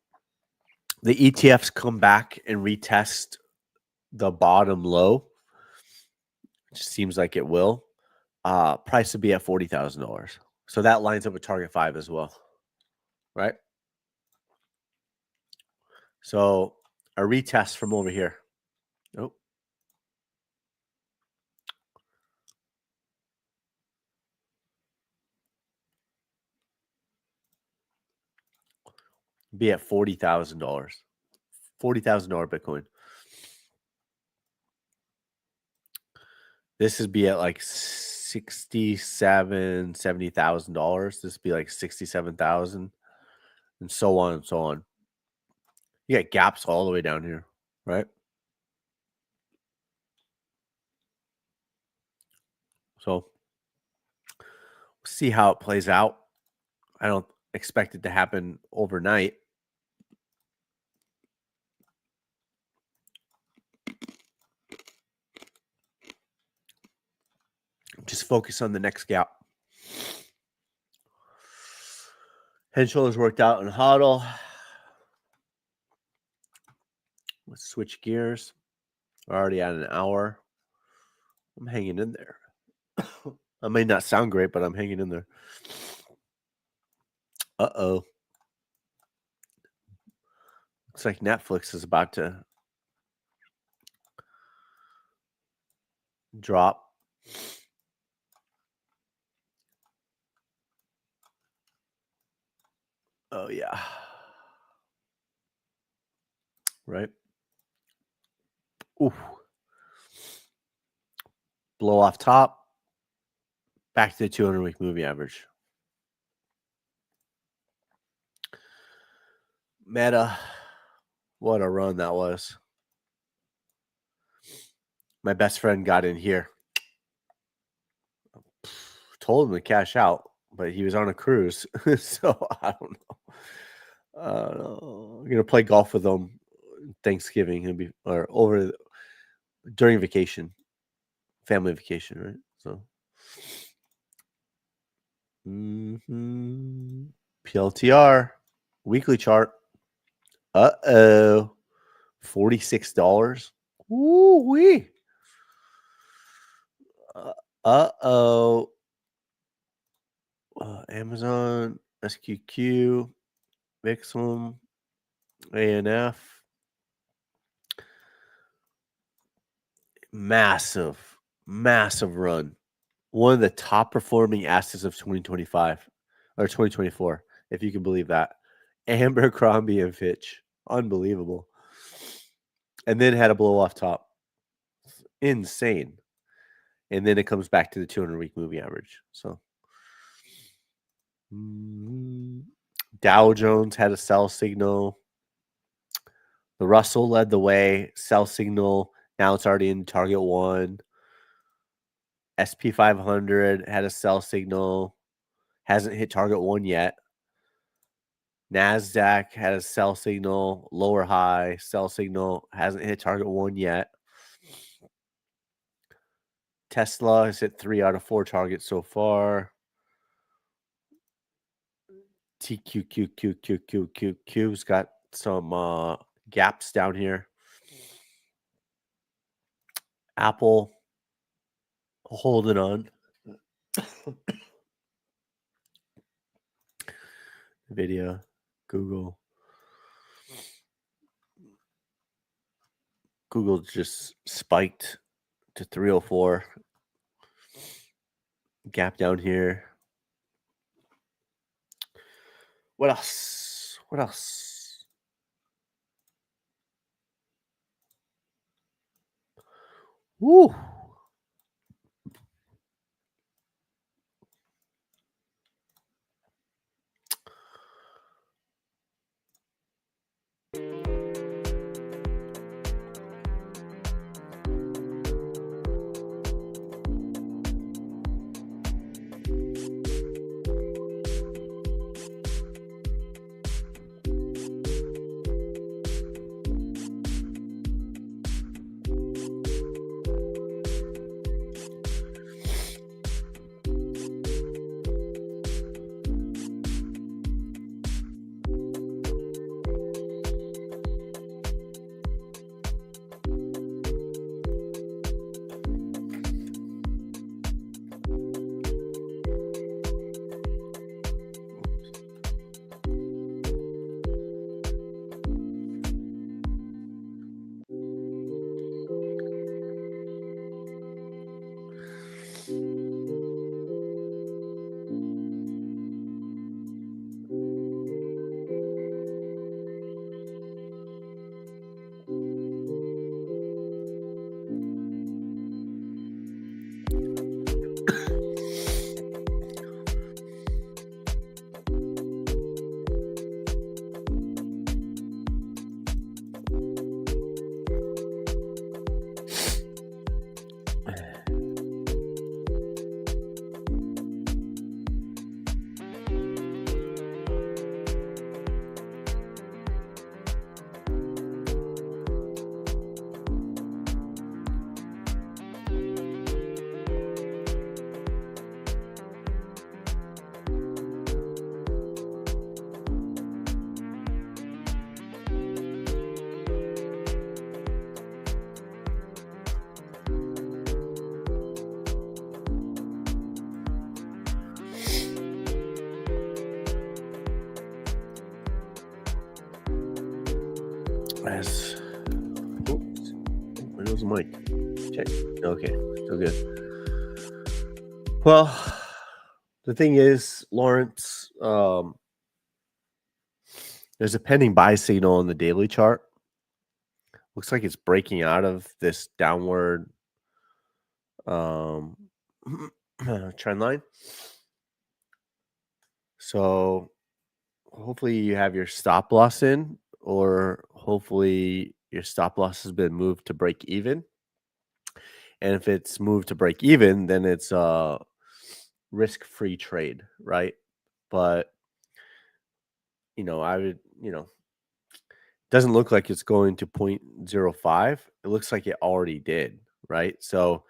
A: the ETFs come back and retest the bottom low, which seems like it will, price will be at $40,000. So that lines up with target 5 as well, right? So a retest from over here. Oh. Be at $40,000. $40,000 Bitcoin. This would be at like $70,000. This would be like 67,000, and so on and so on. You got gaps all the way down here, right? So see how it plays out. I don't expect it to happen overnight. Just focus on the next gap. Head and shoulders worked out in huddle. Let's switch gears. We're already at an hour. I'm hanging in there. I may not sound great, but I'm hanging in there. Uh-oh. Looks like Netflix is about to drop. Oh, yeah. Right? Ooh. Blow off top. Back to the 200-week moving average. Meta. What a run that was. My best friend got in here. Told him to cash out, but he was on a cruise. So I don't know. I'm gonna play golf with him Thanksgiving during vacation, family vacation, right? So PLTR weekly chart. $46. Woo wee. Amazon, SQQ, Vixum, ANF. Massive run. One of the top performing assets of 2025 or 2024, if you can believe that. Abercrombie and Fitch. Unbelievable. And then had a blow off top. Insane. And then it comes back to the 200-week moving average. So Dow Jones had a sell signal. The Russell led the way. Sell signal. Now it's already in target 1. SP 500 had a sell signal. Hasn't hit target 1 yet. NASDAQ had a sell signal. Lower high. Sell signal. Hasn't hit target 1 yet. Tesla has hit 3 out of 4 targets so far. TQQQQQQQ's got some gaps down here. Apple holding on. Nvidia, Google. Google just spiked to 304. Gap down here. What else? Woo. As oops, where goes the mic? Check. Okay, still good. Well, the thing is, Lawrence, there's a pending buy signal on the daily chart. Looks like it's breaking out of this downward trend line. So hopefully you have your stop loss in, or hopefully your stop loss has been moved to break even. And if it's moved to break even, then it's a risk-free trade, right? But I would, doesn't look like it's going to 0.05. It looks like it already did, right? So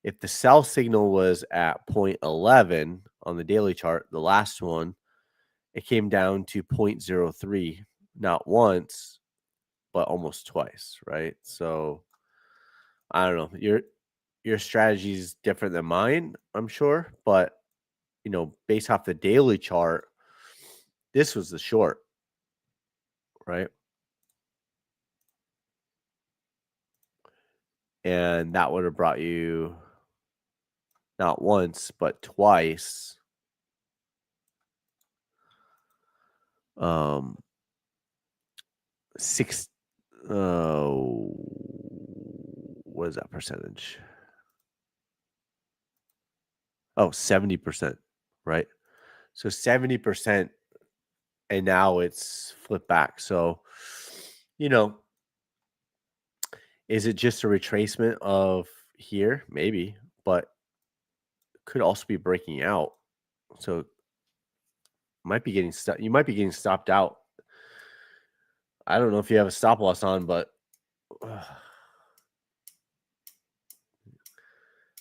A: if the sell signal was at 0.11 on the daily chart, the last one, it came down to 0.03, not once, but almost twice, right? So I don't know. Your strategy is different than mine, I'm sure, but based off the daily chart, this was the short, right? And that would have brought you not once, but twice. Six. What is that percentage? Oh, 70%, right? So 70%, and now it's flipped back. So, is it just a retracement of here? Maybe, but could also be breaking out. So might be getting stuck. You might be getting stopped out. I don't know if you have a stop loss on, but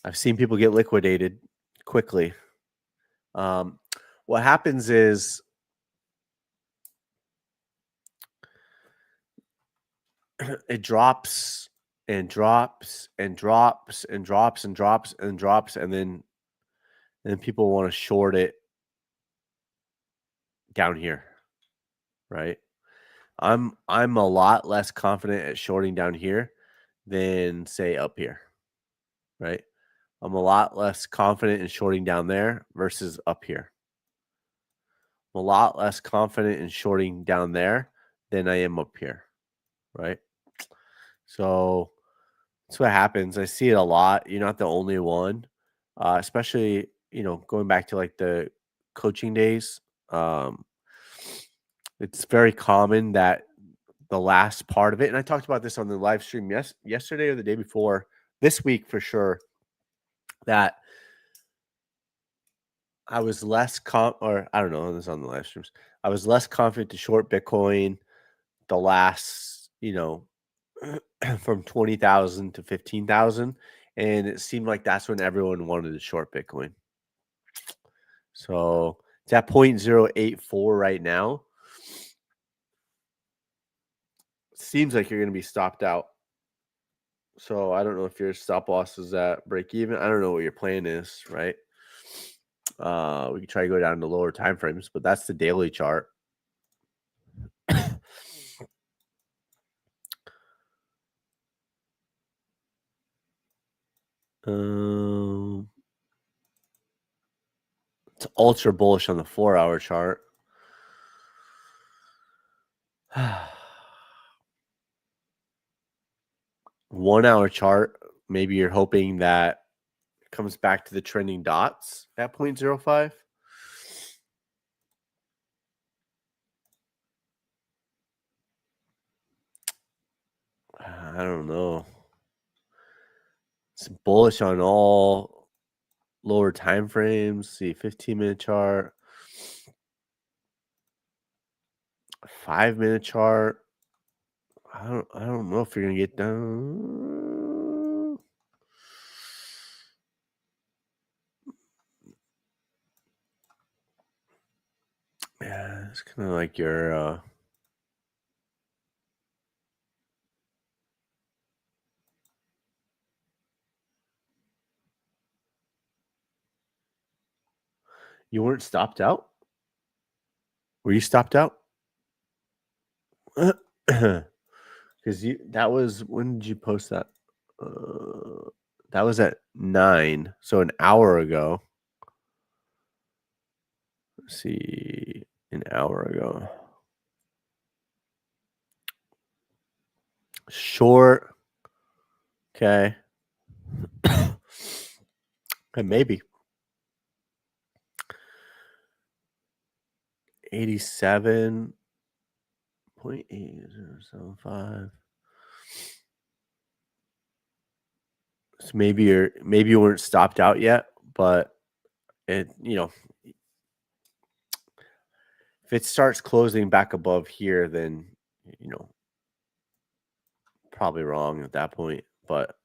A: I've seen people get liquidated quickly. What happens is it drops and drops and drops and drops and drops and drops, and then people want to short it down here, right? I'm a lot less confident at shorting down here than say up here, right? I'm a lot less confident in shorting down there versus up here. I'm a lot less confident in shorting down there than I am up here, right? So that's what happens. I see it a lot. You're not the only one, especially going back to like the coaching days. It's very common that the last part of it, and I talked about this on the live stream yesterday or the day before, this week for sure, that I was less or I don't know, this on the live streams. I was less confident to short Bitcoin the last, from 20,000 to 15,000, and it seemed like that's when everyone wanted to short Bitcoin. So it's at 0.084 right now. Seems like you're going to be stopped out. So I don't know if your stop loss is at break even. I don't know what your plan is, right? We can try to go down to lower time frames, but that's the daily chart. It's ultra bullish on the 4-hour chart. 1-hour chart, maybe you're hoping that it comes back to the trending dots at 0.05. I don't know. It's bullish on all lower time frames. See, 15-minute chart, 5-minute chart. I don't know if you're gonna get down. Yeah, it's kind of like your you weren't stopped out? Were you stopped out? Because that was, when did you post that? That was at 9, so an hour ago. Let's see, an hour ago. Short. Okay. And maybe 87.8075. So maybe you weren't stopped out yet, but it, if it starts closing back above here, then probably wrong at that point, but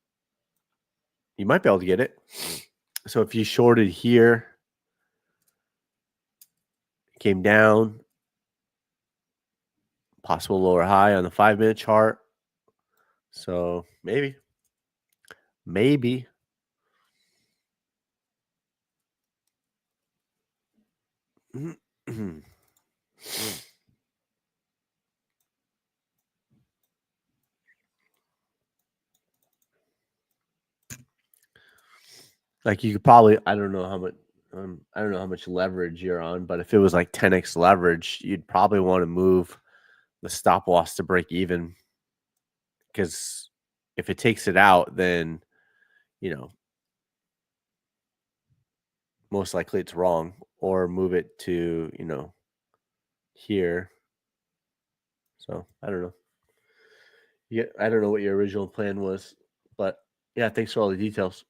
A: you might be able to get it. So if you shorted here, came down, possible lower high on the 5-minute chart. So maybe. Like you could probably, I don't know how much leverage you're on, but if it was like 10x leverage, you'd probably want to move the stop loss to break even, because if it takes it out, then most likely it's wrong, or move it to here. So I don't know. Yeah, I don't know what your original plan was, but yeah, thanks for all the details.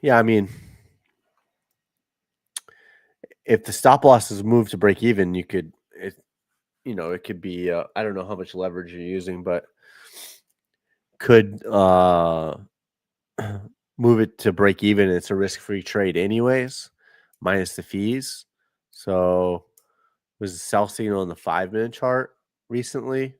A: Yeah, I mean, if the stop loss is moved to break even, it could be, I don't know how much leverage you're using, but could move it to break even. It's a risk-free trade anyways, minus the fees. So was the sell signal on the 5-minute chart recently.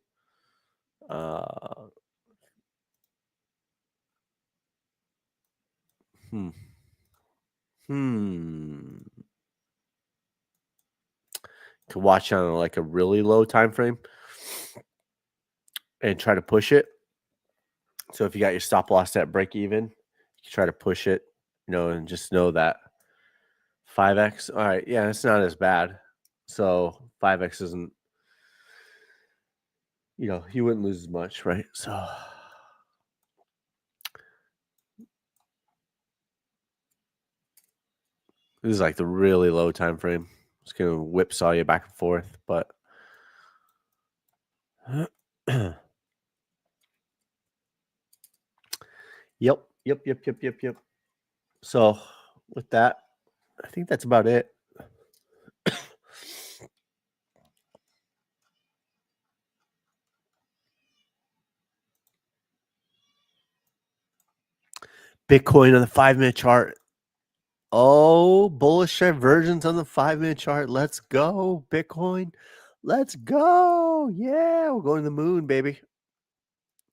A: Hmm. Could watch on like a really low time frame and try to push it. So if you got your stop loss at break even, you try to push it, and just know that 5x. All right, yeah, it's not as bad. So 5x isn't, you wouldn't lose as much, right? So this is like the really low time frame. It's gonna whipsaw you back and forth, but yep. So with that, I think that's about it. Bitcoin on the 5-minute chart. Oh, bullish divergence on the 5-minute chart. Let's go, Bitcoin. Let's go. Yeah, we're going to the moon, baby.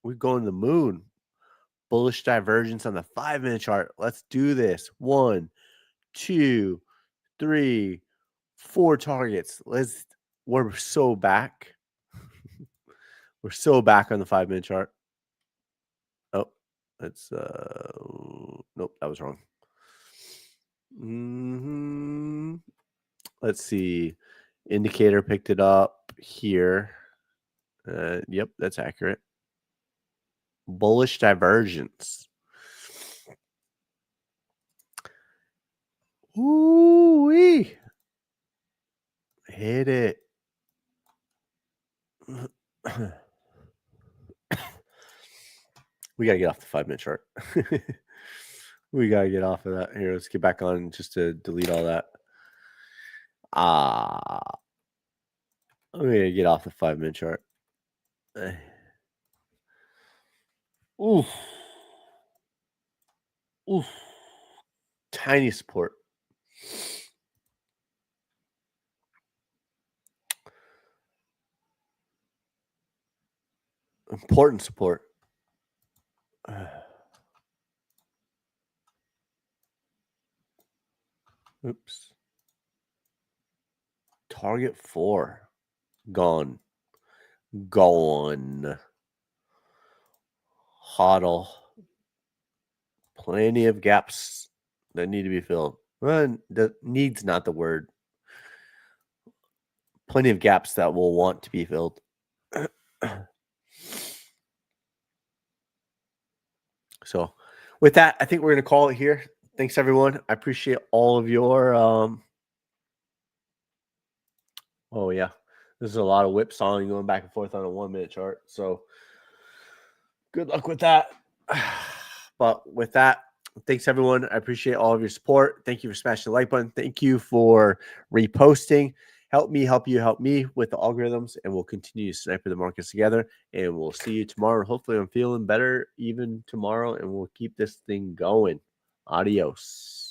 A: We're going to the moon. Bullish divergence on the 5-minute chart. Let's do this. 1, 2, 3, 4 targets. We're so back. We're so back on the 5-minute chart. Oh, that's nope, that was wrong. Let's see. Indicator picked it up here. Yep, that's accurate. Bullish divergence. Ooh-wee. Hit it. We got to get off the 5-minute chart. We got to get off of that. Here, let's get back on just to delete all that. I'm going to get off the 5-minute chart. Oof. Tiny support. Important support. Oops. Target 4. Gone. Gone. Hodl. Plenty of gaps that need to be filled. Well, the needs not the word. Plenty of gaps that will want to be filled. So with that, I think we're going to call it here. Thanks, everyone. I appreciate all of your oh, yeah. There's a lot of whipsawing going back and forth on a 1-minute chart. So good luck with that. But with that, thanks, everyone. I appreciate all of your support. Thank you for smashing the like button. Thank you for reposting. Help me help you, help me with the algorithms, and we'll continue to sniper the markets together. And we'll see you tomorrow. Hopefully, I'm feeling better even tomorrow, and we'll keep this thing going. Adios.